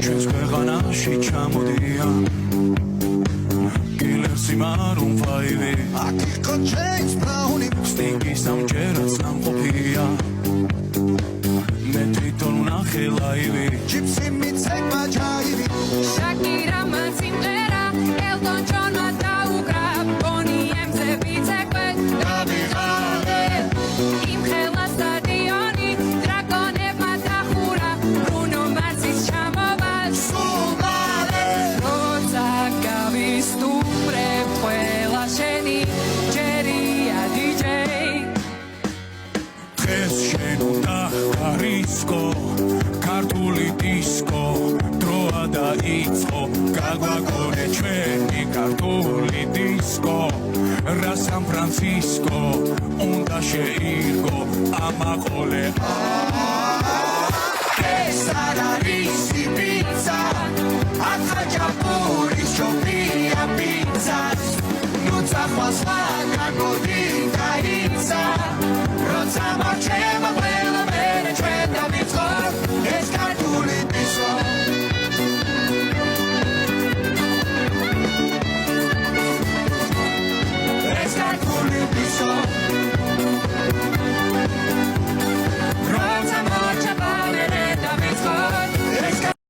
ჩვენს ქვეყანაში ჩამოდიან კილერსი მარუნ ფაივი აქ იყო ჯეიმს ბრაუნი სტინგის ამჯერად სამყოფია მე თვითონ ვნახე ლაივი ჯიპსი მიცეკვა ჯაივი შაკირა სიმღერა ელტონ ჯონმა დაუკრა ბონი ემზე ვიცეკვე გავიღალე იმ ხელა სტადიონი დრაკონებმა დახურა ბრუნო მარსის ჩამოვა სულმალე როცა გავისტუმრებ ყველა შენი ჯერია დიჯეი დღეს შენ უნდა ხარისკო ქართული დისკო დროა დაიწყო გაგვაგონე ჩვენი ქართული დისკო რა სან ფრანცისკო უნდა შეირგო ამაყოლე ეს არ არის პიცა ახაჭაპურის ჯობია პიცას ნუ წახვალ სხვა გაგოდი გაიცა როცა